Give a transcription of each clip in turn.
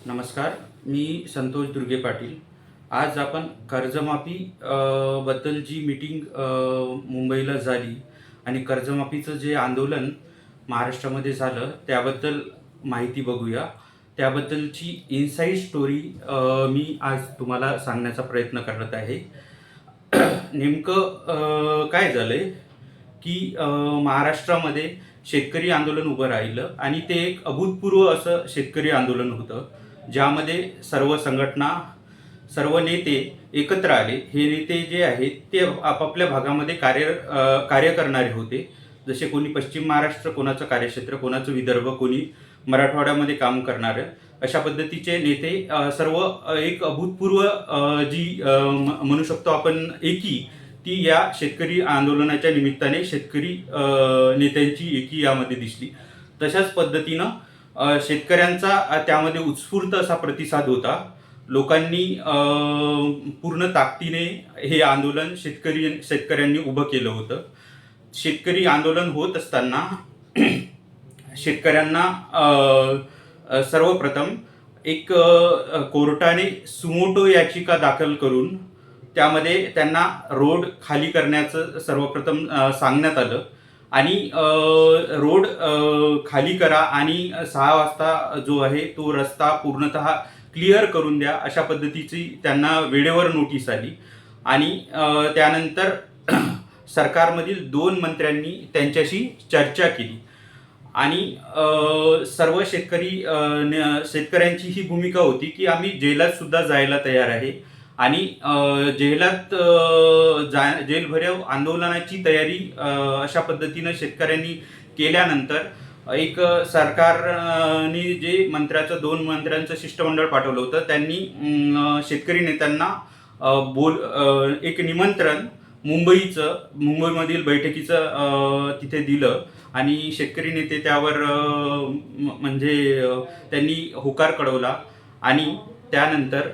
नमस्कार. मी संतोष दुर्गे पाटील. आज आपण कर्जमाफी बद्दल जी मीटिंग मुंबईला झाली आणि कर्जमाफीचं जे आंदोलन महाराष्ट्रामध्ये झालं त्याबद्दल माहिती बघूया. त्याबद्दलची इनसाइड स्टोरी मी आज तुम्हाला सांगण्याचा प्रयत्न करत आहे. नेमकं काय झालंय की महाराष्ट्रामध्ये शेतकरी आंदोलन उभं राहिलं आणि ते एक अभूतपूर्व असं शेतकरी आंदोलन होतं, ज्यामध्ये सर्व संघटना, सर्व नेते एकत्र आले. हे नेते जे आहेत ते आपापल्या भागामध्ये कार्य करणारे होते. जसे कोणी पश्चिम महाराष्ट्र, कोणाचं कार्यक्षेत्र, कोणाचं विदर्भ, कोणी मराठवाड्यामध्ये काम करणारं, अशा पद्धतीचे नेते सर्व एक अभूतपूर्व जी म्हणू शकतो आपण एकी, ती या शेतकरी आंदोलनाच्या निमित्ताने शेतकरी नेत्यांची एकी यामध्ये दिसली. तशाच पद्धतीनं शेतकऱ्यांचा त्यामध्ये उत्स्फूर्त असा प्रतिसाद होता. लोकांनी पूर्ण ताकदीने हे आंदोलन शेतकऱ्यांनी उभं केलं होतं. शेतकरी आंदोलन होत असताना शेतकऱ्यांना सर्वप्रथम एक कोर्टाने सुमोटो याचिका दाखल करून त्यामध्ये त्यांना रोड खाली करण्याचं सर्वप्रथम सांगण्यात आलं आणि रोड खाली करा आणि 6 वाजता जो आहे तो रस्ता पूर्णतः क्लिअर करून द्या, अशा पद्धतीची त्यांना वेळेवर नोटीस आली. आणि त्यानंतर सरकारमधील 2 मंत्र्यांनी त्यांच्याशी चर्चा केली आणि सर्व शेतकऱ्यांची ही भूमिका होती की आम्ही जेलात सुद्धा जायला तयार आहे आणि जेलात जेलभरो आंदोलनाची तयारी अशा पद्धतीनं शेतकऱ्यांनी केल्यानंतर एक सरकारने जे 2 मंत्र्यांचं शिष्टमंडळ पाठवलं होतं, त्यांनी शेतकरी नेत्यांना एक निमंत्रण मुंबईमधील बैठकीचं तिथे दिलं आणि शेतकरी नेते त्यावर म्हणजे त्यांनी होकार कळवला आणि त्यानंतर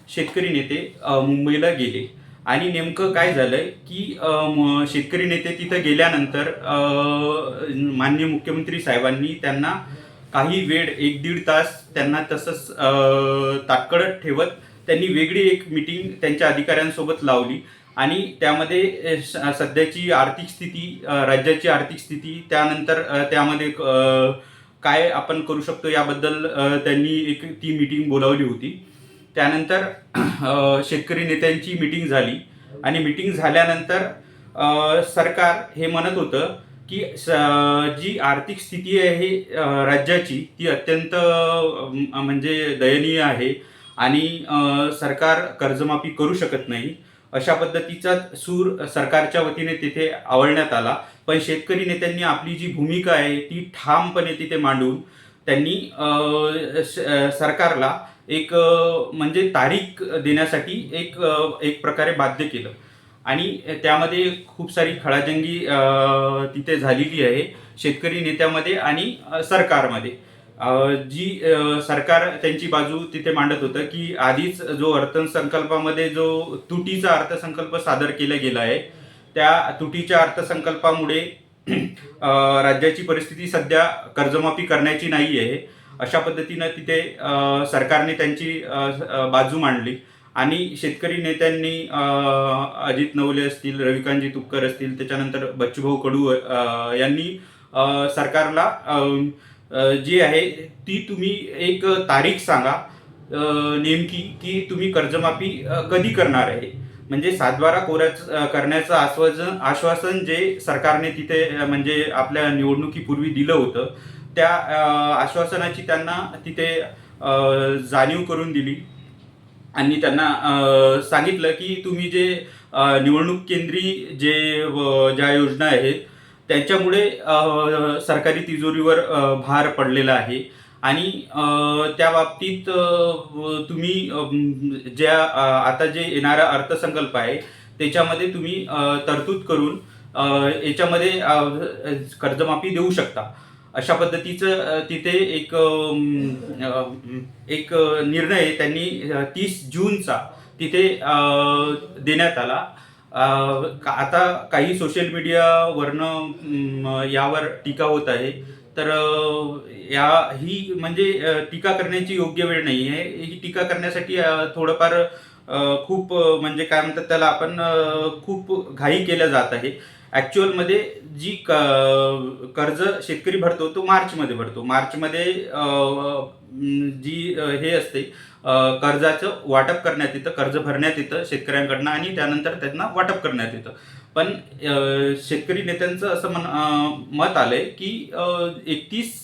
शेतकरी नेते मुंबईला गेले. आणि नेमकं काय झालंय की शेतकरी नेते तिथं गेल्यानंतर माननीय मुख्यमंत्री साहेबांनी त्यांना काही वेळ 1-1.5 तास त्यांना तसंच ताटकळत ठेवत त्यांनी वेगळी एक मीटिंग त्यांच्या अधिकाऱ्यांसोबत लावली आणि त्यामध्ये सध्याची आर्थिक स्थिती, राज्याची आर्थिक स्थिती, त्यानंतर त्यामध्ये काय आपण करू शकतो याबद्दल त्यांनी एक ती मीटिंग बोलावली होती. त्यानंतर शेतकरी नेत्यांची मीटिंग झाली आणि मीटिंग झाल्यानंतर सरकार हे म्हणत होतं की जी आर्थिक स्थिती आहे राज्याची, ती अत्यंत म्हणजे दयनीय आहे आणि सरकार कर्जमाफी करू शकत नाही, अशा पद्धतीचा सूर सरकारच्या वतीने तिथे आवळण्यात आला. पण शेतकरी नेत्यांनी आपली जी भूमिका आहे ती ठामपणे तिथे मांडून त्यांनी सरकारला एक म्हणजे तारीख देण्यासाठी एक प्रकारे बाध्य केलं आणि त्यामध्ये खूप सारी खळाजंगी तिथे झालेली आहे शेतकरी नेत्यामध्ये आणि सरकारमध्ये. जी सरकार त्यांची बाजू तिथे मांडत होतं की आधीच जो अर्थसंकल्पामध्ये जो तुटीचा अर्थसंकल्प सादर केला गेला आहे, त्या तुटीच्या अर्थसंकल्पामुळे राज्याची परिस्थिती सध्या कर्जमाफी करण्याची नाही आहे, अशा पद्धतीनं तिथे सरकारने त्यांची बाजू मांडली. आणि शेतकरी नेत्यांनी अजित नवले असतील, रविकांतजी तुपकर असतील, त्याच्यानंतर बच्चूभाऊ कडू यांनी सरकारला जी आहे ती तुम्ही एक तारीख सांगा नेमकी की तुम्ही कर्जमाफी कधी करणार आहे. म्हणजे 7/12 करण्याचं आश्वासन जे सरकारने तिथे म्हणजे आपल्या निवडणुकीपूर्वी दिलं होतं, त्या आश्वासनाची त्यांना तिथे जाणीव करून दिली आणि त्यांना सांगितलं की तुम्ही जे निवडणूक केंद्री ज्या योजना आहेत त्यांच्यामुळे सरकारी तिजोरीवर भार पडलेला आहे आणि त्या बाबतीत तुम्ही ज्या आता जे येणारा अर्थसंकल्प आहे त्याच्यामध्ये तुम्ही तरतूद करून याच्यामध्ये कर्जमाफी देऊ शकता, अशा पद्धतीचं तिथे एक निर्णय त्यांनी 30 जूनचा तिथे देण्यात आला. आता काही सोशल मीडियावरनं यावर टीका होत आहे तर ही म्हणजे टीका करण्याची योग्य वेळ नाही आहे. ही टीका करण्यासाठी थोडंफार खूप म्हणजे काय म्हणतात त्याला आपण खूप घाई केल्या जात आहे. ॲक्च्युअलमध्ये जी कर्ज शेतकरी भरतो तो मार्चमध्ये भरतो. मार्चमध्ये जी हे असते कर्जाचं वाटप करण्यात येतं, कर्ज भरण्यात येतं शेतकऱ्यांकडनं आणि त्यानंतर त्यांना वाटप करण्यात येतं. पण शेतकरी नेत्यांचं असं मत आलंय की 31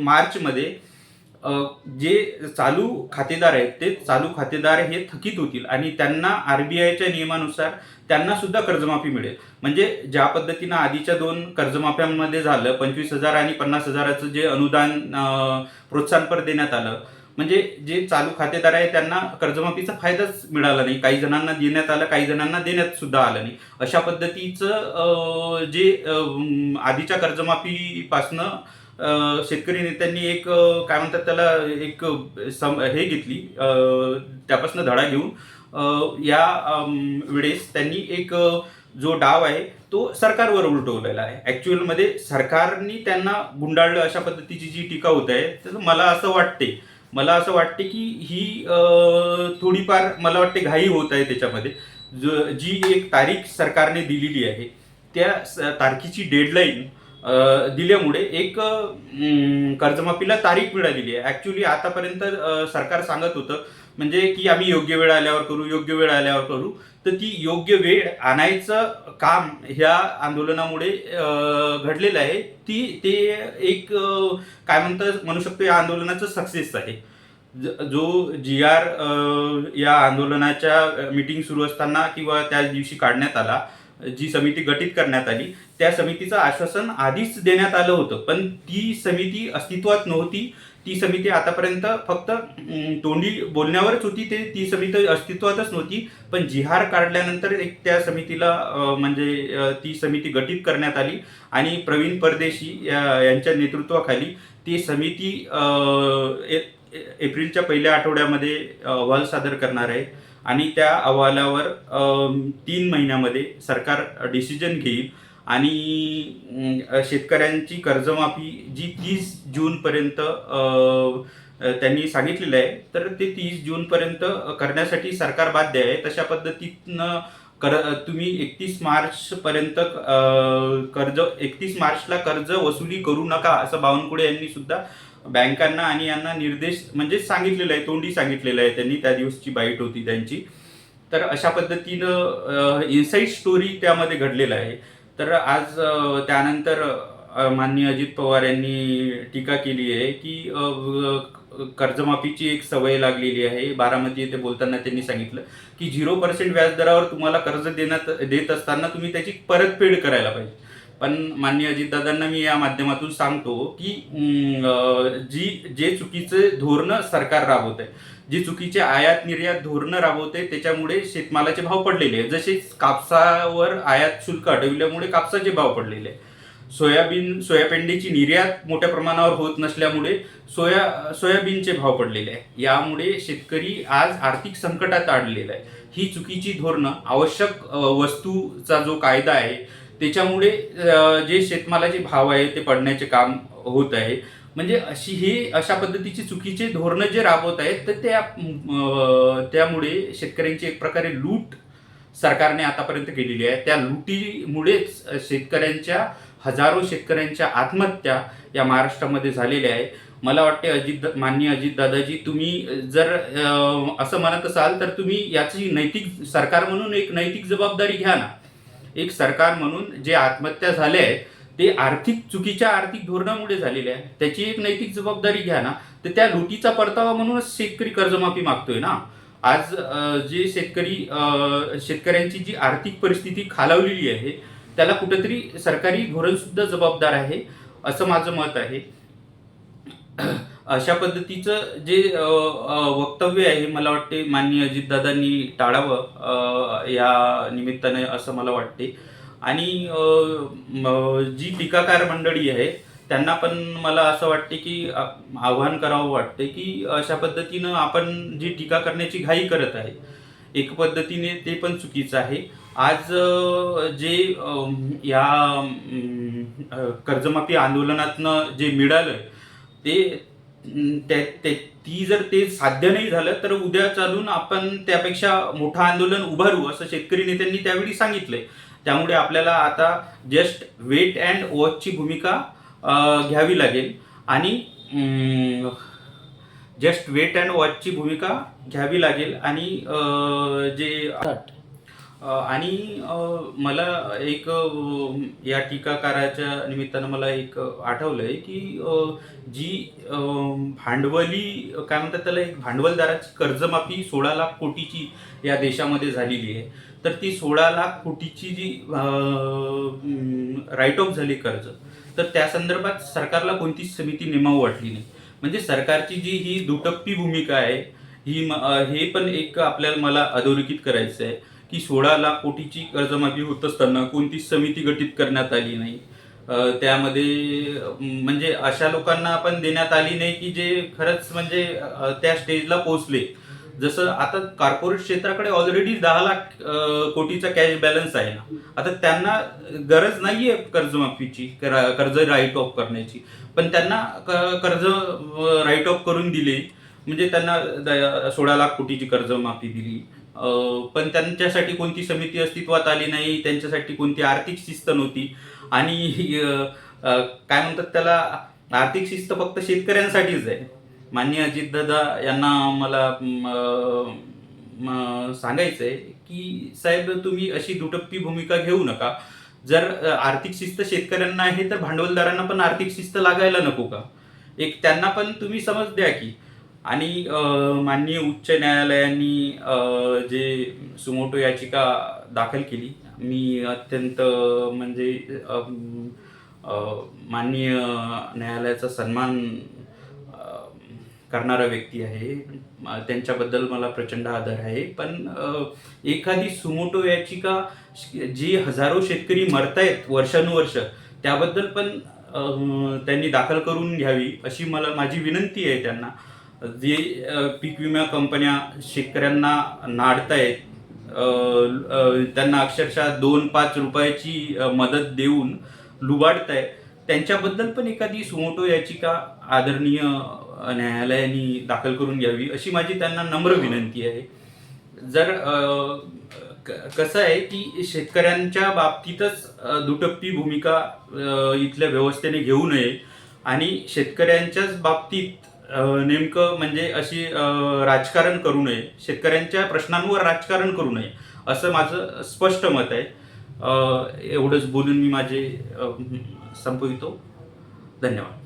मार्चमध्ये जे चालू खातेदार आहेत ते चालू खातेदार हे थकीत होतील आणि त्यांना आरबीआयच्या नियमानुसार त्यांना सुद्धा कर्जमाफी मिळेल. म्हणजे ज्या पद्धतीनं आधीच्या 2 कर्जमाफ्यांमध्ये झालं 25,000 आणि 50,000चं जे अनुदान प्रोत्साहनपर देण्यात आलं, म्हणजे जे चालू खातेदार आहे त्यांना कर्जमाफीचा फायदाच मिळाला नाही. काही जणांना देण्यात आलं, काही जणांना देण्यात सुद्धा आलं नाही. अशा पद्धतीचं जे आधीच्या कर्जमाफीपासनं शेतकरी नेत्यांनी एक काय म्हणतात त्याला एक हे घेतली, त्यापासून धडा घेऊन या वेळेस त्यांनी एक जो डाव आहे तो सरकारवर उलटवलेला आहे. ॲक्च्युअलमध्ये सरकारनी त्यांना गुंडाळलं अशा पद्धतीची जी टीका होत आहे, तर मला असं वाटते की ही थोडीफार मला वाटते घाई होत आहे त्याच्यामध्ये. जी एक तारीख सरकारने दिलेली आहे त्या तारखेची डेडलाईन दिल्यामुळे एक कर्जमाफीला तारीख मिळालेली आहे. ॲक्च्युली आतापर्यंत सरकार सांगत होतं म्हणजे की आम्ही योग्य वेळ आल्यावर करू. तर ती योग्य वेळ आणायचं काम ह्या आंदोलनामुळे घडलेलं आहे. ते एक काय म्हणू शकतो या आंदोलनाचं सक्सेस आहे. जो GR या आंदोलनाच्या मीटिंग सुरू असताना किंवा त्या दिवशी काढण्यात आला, जी समिती गठीत करण्यात आली, त्या समितीचं आश्वासन आधीच देण्यात आलं होतं, पण ती समिती अस्तित्वात नव्हती. ती समिती आतापर्यंत फक्त तोंडी बोलण्यावरच होती. ती समिती अस्तित्वातच नव्हती. पण जिहार काढल्यानंतर एक त्या समितीला म्हणजे ती समिती गठीत करण्यात आली आणि प्रवीण परदेशी यांच्या नेतृत्वाखाली ती समिती एप्रिलच्या पहिल्या आठवड्यामध्ये अहवाल सादर करणार आहे आणि त्या अहवालावर 3 महिन्यामध्ये सरकार डिसिजन घेईल आणि शेतकऱ्यांची कर्जमाफी जी 30 जूनपर्यंत त्यांनी सांगितलेलं आहे, तर ते 30 जूनपर्यंत करण्यासाठी सरकार बाध्य आहे. तशा पद्धतीनं तुम्ही 31 मार्चपर्यंत 31 मार्चला कर्ज वसुली करू नका असं बावनकुळे यांनी सुद्धा बँकांना आणि यांना निर्देश म्हणजे सांगितलेलं आहे, तोंडी सांगितलेलं आहे त्यांनी. त्या दिवसची बाईट होती त्यांची. तर अशा पद्धतीनं इनसाईड स्टोरी त्यामध्ये घडलेलं आहे. तर आज त्यानंतर माननीय अजित पवार यांनी टीका केली आहे की कर्जमाफीची एक सवय लागलेली आहे. बारामती येथे बोलताना त्यांनी सांगितलं की 0% व्याजदरावर तुम्हाला कर्ज देत असताना तुम्ही त्याची परतफेड करायला पाहिजे. पण माननीय अजितदादांना मी या माध्यमातून सांगतो की जे चुकीचे धोरणं सरकार राबवत आहे, जी चुकीचे आयात निर्यात धोरणं राबवते, त्याच्यामुळे शेतमालाचे भाव पडलेले आहेत. जसे कापसावर आयात शुल्क हटविल्यामुळे कापसाचे भाव पडलेले आहे. सोयाबीनची निर्यात मोठ्या प्रमाणावर होत नसल्यामुळे सोयाबीनचे भाव पडलेले आहे. यामुळे शेतकरी आज आर्थिक संकटात अडलेला आहे. ही चुकीची धोरणं, आवश्यक वस्तूचा जो कायदा आहे त्याच्यामुळे जे शेतमालाचे भाव आहे ते पडण्याचे काम होत आहे. म्हणजे अशा पद्धतीची चुकीचे धोरणं जे राबवत आहेत तर त्यामुळे शेतकऱ्यांची एक प्रकारे लूट सरकारने आतापर्यंत केलेली आहे. त्या लुटीमुळेच हजारो शेतकऱ्यांच्या आत्महत्या या महाराष्ट्रामध्ये झालेल्या आहे. मला वाटते माननीय अजितदादाजी, तुम्ही जर असं म्हणत असाल तर तुम्ही याची सरकार म्हणून एक नैतिक जबाबदारी घ्या ना. एक सरकार म्हणून जे आत्महत्या झाल्या आहेत ते चुकीच्या आर्थिक धोरणामुळे झालेले आहे, त्याची एक नैतिक जबाबदारी घ्या ना. तर त्या लुटीचा परतावा म्हणूनच शेतकरी कर्जमाफी मागतोय ना. आज जे शेतकऱ्यांची जी आर्थिक परिस्थिती खालावलेली आहे त्याला कुठेतरी सरकारी धोरण सुद्धा जबाबदार आहे असं माझं मत आहे. अशा पद्धतीचं जे वक्तव्य आहे मला वाटते माननीय अजितदादांनी टाळावं या निमित्ताने असं मला वाटते. आणि जी टीकाकार मंडळी आहे त्यांना पण मला असं वाटते की आव्हान करावं वाटते की अशा पद्धतीनं आपण जी टीका करण्याची घाई करत आहे एक पद्धतीने ते पण चुकीचं आहे. आज जे या कर्जमाफी आंदोलनातनं जे मिळालं ते ती जर ते साध्य नाही झालं तर उद्या चालून आपण त्यापेक्षा मोठं आंदोलन उभारू असं शेतकरी नेत्यांनी त्यावेळी सांगितलंय. त्यामुळे आपल्याला आता जस्ट वेट अँड वॉचची भूमिका घ्यावी लागेल आणि जस्ट वेट अँड वॉचची भूमिका घ्यावी लागेल आणि जे आणि मला एक या टीकाकाराच्या निमित्तानं मला एक आठवलंय की जी भांडवली काय म्हणतात त्याला, एक भांडवलदाराची कर्जमाफी 16 लाख कोटीची या देशामध्ये झालेली आहे. तर ती 16 लाख कोटीची जी राईट ऑफ झाली कर्ज, तर त्या संदर्भात सरकारला कोणतीच समिती नेमावं वाटली नाही. म्हणजे सरकारची जी ही दुटप्पी भूमिका आहे हे पण एक आपल्याला मला अधोरेखित करायचं आहे की 16 लाख कोटीची कर्जमाफी होत असताना कोणतीच समिती गठीत करण्यात आली नाही. त्यामध्ये म्हणजे अशा लोकांना आपण देण्यात आली नाही की जे खरंच म्हणजे त्या स्टेजला पोहोचले. जसं आता कॉर्पोरेट क्षेत्राकडे ऑलरेडी 10 लाख कोटीचा कॅश बॅलन्स आहे ना. आता त्यांना गरज नाहीये कर्जमाफीची, कर्ज राईट ऑफ करण्याची, पण त्यांना कर्ज राईट ऑफ करून दिले. म्हणजे त्यांना 16 लाख कोटीची कर्जमाफी दिली, पण त्यांच्यासाठी कोणती समिती अस्तित्वात आली नाही, त्यांच्यासाठी कोणती आर्थिक शिस्त नव्हती. आणि काय म्हणतात त्याला, आर्थिक शिस्त फक्त शेतकऱ्यांसाठीच आहे. माननीय अजितदादा यांना मला सांगायचं आहे की साहेब, तुम्ही अशी दुटप्पी भूमिका घेऊ नका. जर आर्थिक शिस्त शेतकऱ्यांना आहे तर भांडवलदारांना पण आर्थिक शिस्त लागायला नको का? एक त्यांना पण तुम्ही समज द्या की. आणि माननीय उच्च न्यायालयाने जे सुमोटो याचिका दाखल केली, मी अत्यंत म्हणजे माननीय न्यायालयाचा सन्मान करणारा व्यक्ती आहे, त्यांच्याबद्दल मला प्रचंड आदर आहे. पण एखादी सुमोटो याचिका जी हजारो शेतकरी मरतायत वर्षानुवर्ष, त्याबद्दल पण त्यांनी दाखल करून घ्यावी अशी माझी विनंती आहे त्यांना. जे पीक विमा कंपन्या शेतकऱ्यांना नाडतायत, त्यांना अक्षरशः 2-5 रुपयाची मदत देऊन लुबाडताय, त्यांच्याबद्दल पण एखादी सुमोटो याचिका आदरणीय न्यायालयाने दाखल करून घ्यावी अशी माझी त्यांना नम्र विनंती आहे. जर कसं आहे की शेतकऱ्यांच्या बाबतीतच दुटप्पी भूमिका इथल्या व्यवस्थेने घेऊ नये आणि शेतकऱ्यांच्याच बाबतीत नेमकं म्हणजे अशी राजकारण करू नये, शेतकऱ्यांच्या प्रश्नांवर राजकारण करू नये असं माझं स्पष्ट मत आहे. एवढंच बोलून मी माझे संपवितो. धन्यवाद.